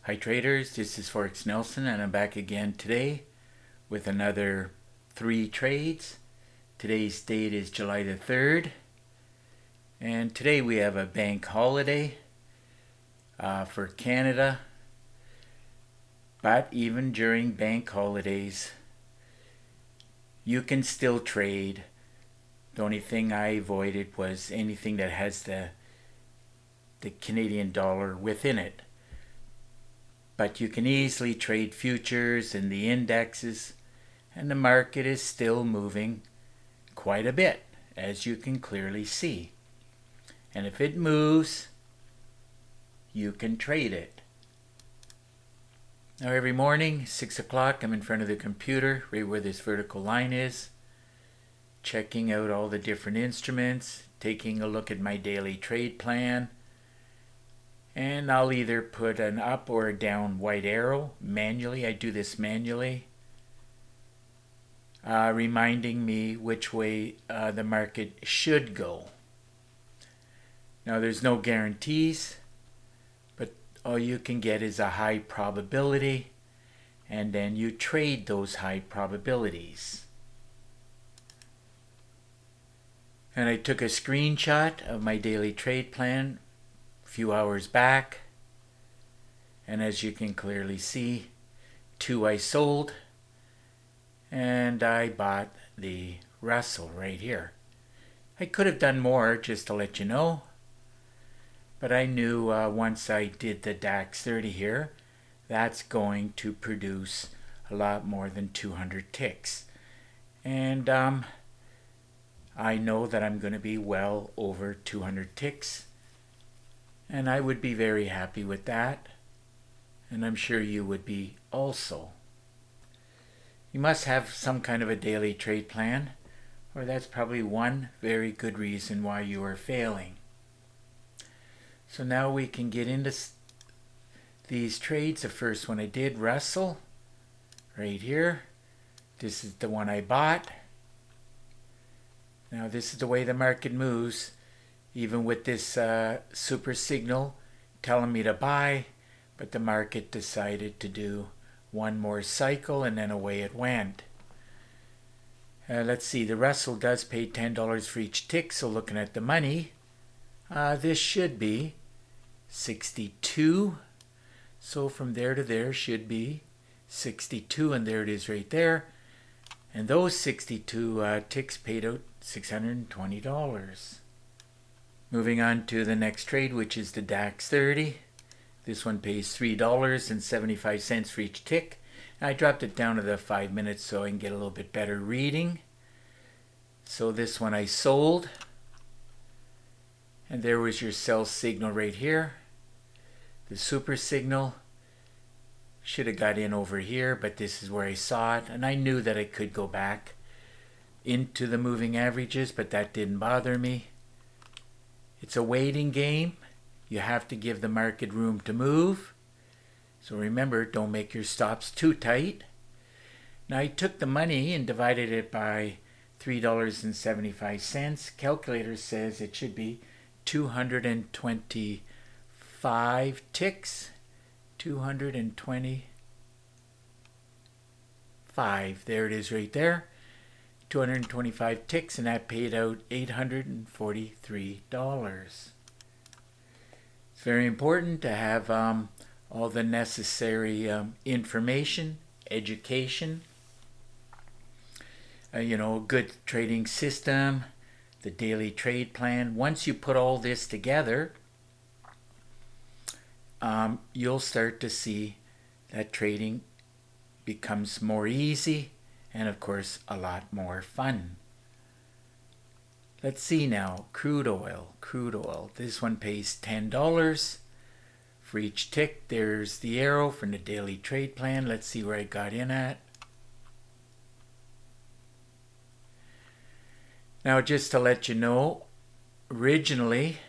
Hi traders, this is Forex Nelson and I'm back again today with another 3 trades. Today's date is July the 3rd and today we have a bank holiday for Canada, but even during bank holidays you can still trade. The only thing I avoided was anything that has the Canadian dollar within it. But you can easily trade futures and the indexes, and the market is still moving quite a bit, as you can clearly see. And if it moves, you can trade it. Now every morning, 6 o'clock, I'm in front of the computer, right where this vertical line is, checking out all the different instruments, taking a look at my daily trade plan, and I'll either put an up or a down white arrow manually. I do this manually, reminding me which way the market should go. Now there's no guarantees, but all you can get is a high probability, and then you trade those high probabilities. And I took a screenshot of my daily trade plan few hours back, and as you can clearly see, 2 I sold and I bought the Russell right here. I could have done more, just to let you know, but I knew once I did the DAX 30 here, that's going to produce a lot more than 200 ticks, and I know that I'm going to be well over 200 ticks. And I would be very happy with that. And I'm sure you would be also. You must have some kind of a daily trade plan, or that's probably one very good reason why you are failing. So now we can get into these trades. The first one I did, Russell, right here. This is the one I bought. Now this is the way the market moves. Even with this super signal telling me to buy, but the market decided to do one more cycle and then away it went. Let's see, the Russell does pay $10 for each tick, so looking at the money, this should be 62. So from there to there should be 62, and there it is right there. And those 62 ticks paid out $620. Moving on to the next trade, which is the DAX 30. This one pays $3.75 for each tick. I dropped it down to the 5 minutes so I can get a little bit better reading. So this one I sold. And there was your sell signal right here. The super signal. Should have got in over here, but this is where I saw it. And I knew that it could go back into the moving averages, but that didn't bother me. It's a waiting game. You have to give the market room to move. So remember, don't make your stops too tight. Now I took the money and divided it by $3.75. Calculator says it should be 225 ticks. 225. There it is right there. 225 ticks, and that paid out $843. It's very important to have all the necessary information, education, a good trading system, the daily trade plan. Once you put all this together, you'll start to see that trading becomes more easy and of course a lot more fun. Let's see now, crude oil. This one pays $10 for each tick. There's the arrow from the daily trade plan. Let's see where I got in at. Now just to let you know, originally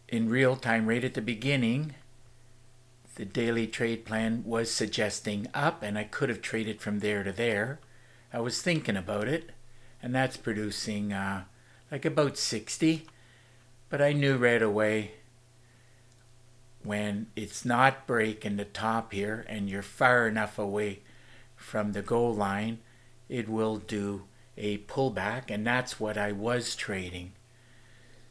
in real time right at the beginning, the daily trade plan was suggesting up, and I could have traded from there to there. I was thinking about it, and that's producing like about 60. But I knew right away when it's not breaking the top here and you're far enough away from the goal line, it will do a pullback, and that's what I was trading.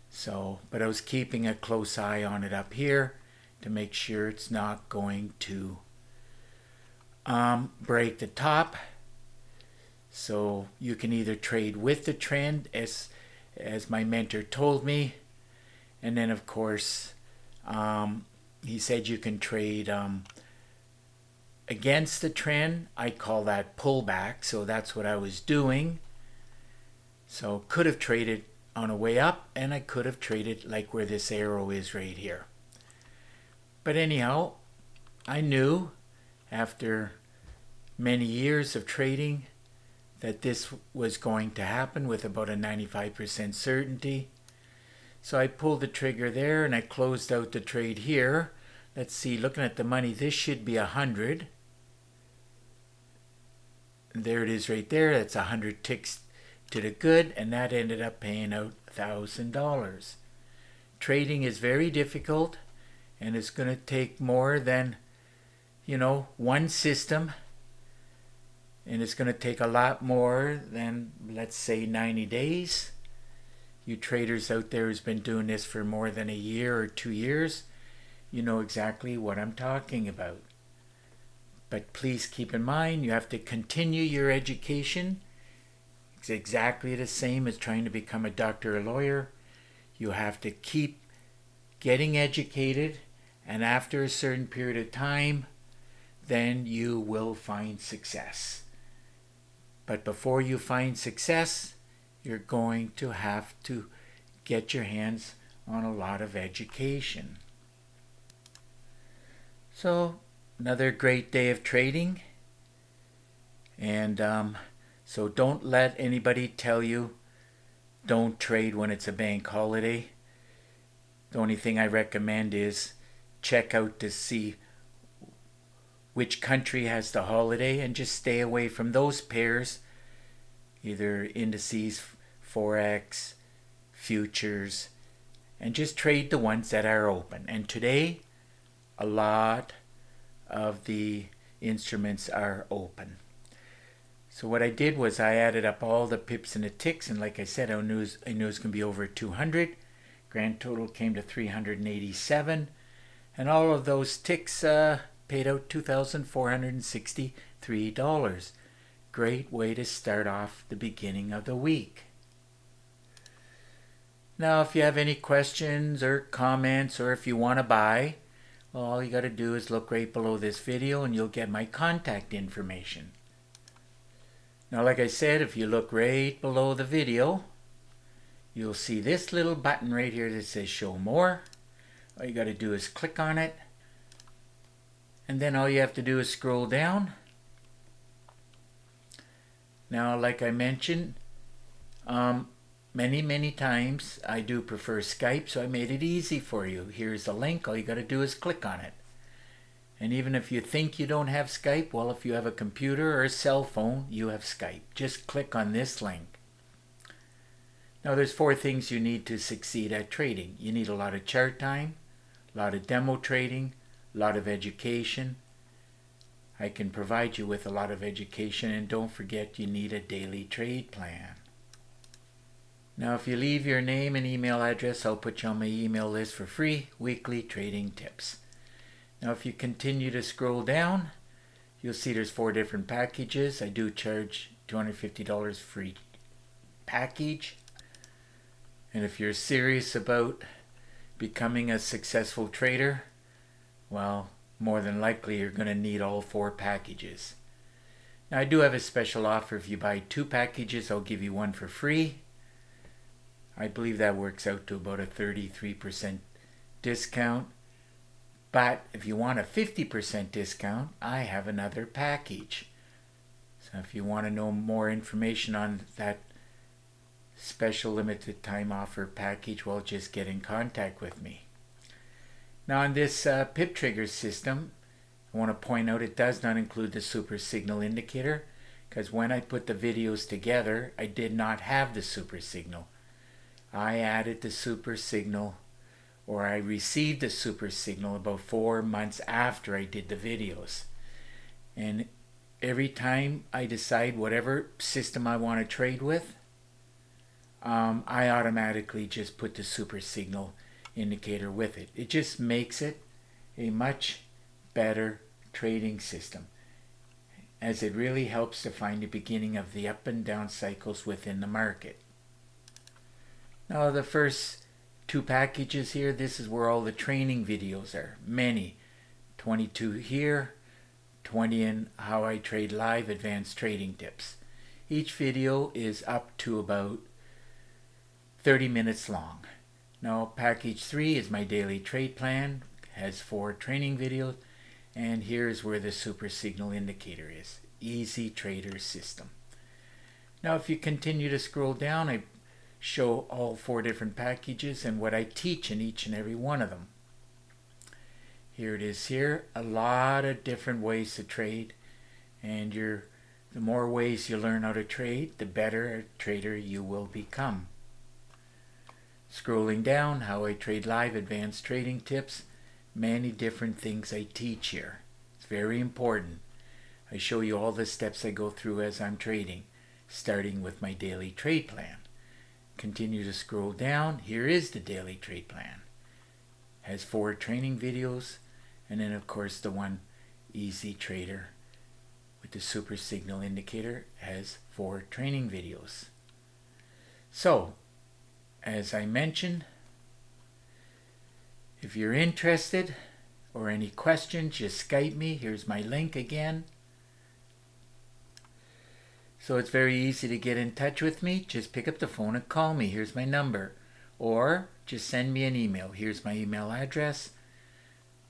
So, but I was keeping a close eye on it up here to make sure it's not going to break the top. So you can either trade with the trend, as my mentor told me, and then of course he said you can trade against the trend. I call that pullback, so that's what I was doing. So could have traded on a way up, and I could have traded like where this arrow is right here. But anyhow, I knew after many years of trading that this was going to happen with about a 95% certainty. So I pulled the trigger there and I closed out the trade here. Let's see, looking at the money, this should be 100. There it is right there. That's 100 ticks to the good, and that ended up paying out $1,000. Trading is very difficult, and it's going to take more than, one system, and it's going to take a lot more than, let's say, 90 days. You traders out there who's been doing this for more than a year or 2 years, you know exactly what I'm talking about. But please keep in mind, you have to continue your education. It's exactly the same as trying to become a doctor or lawyer. You have to keep getting educated, and after a certain period of time, then you will find success. But before you find success, you're going to have to get your hands on a lot of education. So, another great day of trading. And so don't let anybody tell you don't trade when it's a bank holiday. The only thing I recommend is check out to see which country has the holiday and just stay away from those pairs, either indices, forex, futures, and just trade the ones that are open. And today, a lot of the instruments are open. So what I did was I added up all the pips and the ticks, and like I said, I knew it was going to be over 200. Grand total came to 387, and all of those ticks paid out $2,463. Great way to start off the beginning of the week. Now, if you have any questions or comments, or if you want to buy, well, all you got to do is look right below this video and you'll get my contact information. Now, like I said, if you look right below the video, you'll see this little button right here that says Show More. All you got to do is click on it, and then all you have to do is scroll down. Now, like I mentioned, many times I do prefer Skype, so I made it easy for you. Here's a link. All you got to do is click on it. And even if you think you don't have Skype, well, if you have a computer or a cell phone, you have Skype. Just click on this link. Now, there's 4 things you need to succeed at trading. You need a lot of chart time, a lot of demo trading, a lot of education. I can provide you with a lot of education, and don't forget you need a daily trade plan. Now, if you leave your name and email address, I'll put you on my email list for free weekly trading tips. Now, if you continue to scroll down, you'll see there's 4 different packages. I do charge $250 for each package. And if you're serious about becoming a successful trader, well, more than likely you're going to need all 4 packages. Now, I do have a special offer. If you buy 2 packages, I'll give you 1 for free. I believe that works out to about a 33% discount. But if you want a 50% discount, I have another package. So if you want to know more information on that special limited time offer package, well, just get in contact with me. Now, on this pip trigger system, I want to point out it does not include the super signal indicator, because when I put the videos together, I did not have the super signal. I added the super signal or I received a super signal about 4 months after I did the videos. And every time I decide whatever system I want to trade with, I automatically just put the super signal indicator with it. It just makes it a much better trading system, as it really helps to find the beginning of the up and down cycles within the market. Now the first 2 packages here, this is where all the training videos are. Many. 22 here, 20 in How I Trade Live Advanced Trading Tips. Each video is up to about 30 minutes long. Now package 3 is my daily trade plan, has 4 training videos, and here's where the super signal indicator is. Easy Trader System. Now if you continue to scroll down, I show all 4 different packages and what I teach in each and every one of them. Here it is here, a lot of different ways to trade, and the more ways you learn how to trade, the better a trader you will become. Scrolling down, How I Trade Live Advanced Trading Tips, many different things I teach here. It's very important. I show you all the steps I go through as I'm trading, starting with my daily trade plan. Continue to scroll down, here is the daily trade plan. Has 4 training videos, and then of course the one Easy Trader with the super signal indicator has 4 training videos. So, as I mentioned, if you're interested or any questions, just Skype me. Here's my link again. So it's very easy to get in touch with me. Just pick up the phone and call me. Here's my number. Or just send me an email. Here's my email address.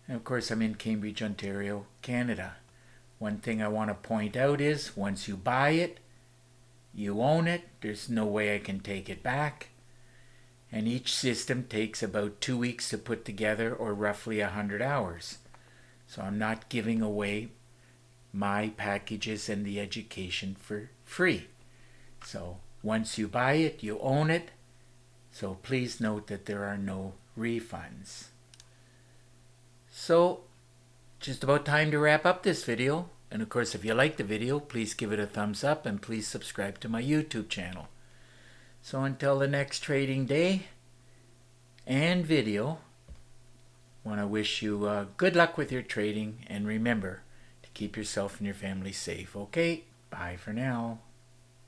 And of course, I'm in Cambridge, Ontario, Canada. One thing I want to point out is once you buy it, you own it. There's no way I can take it back. And each system takes about 2 weeks to put together, or roughly 100 hours. So I'm not giving away my packages and the education for free. So once you buy it, you own it. So please note that there are no refunds. So just about time to wrap up this video. And of course, if you like the video, please give it a thumbs up and please subscribe to my YouTube channel. So until the next trading day and video, I want to wish you good luck with your trading, and remember to keep yourself and your family safe. Okay, bye for now.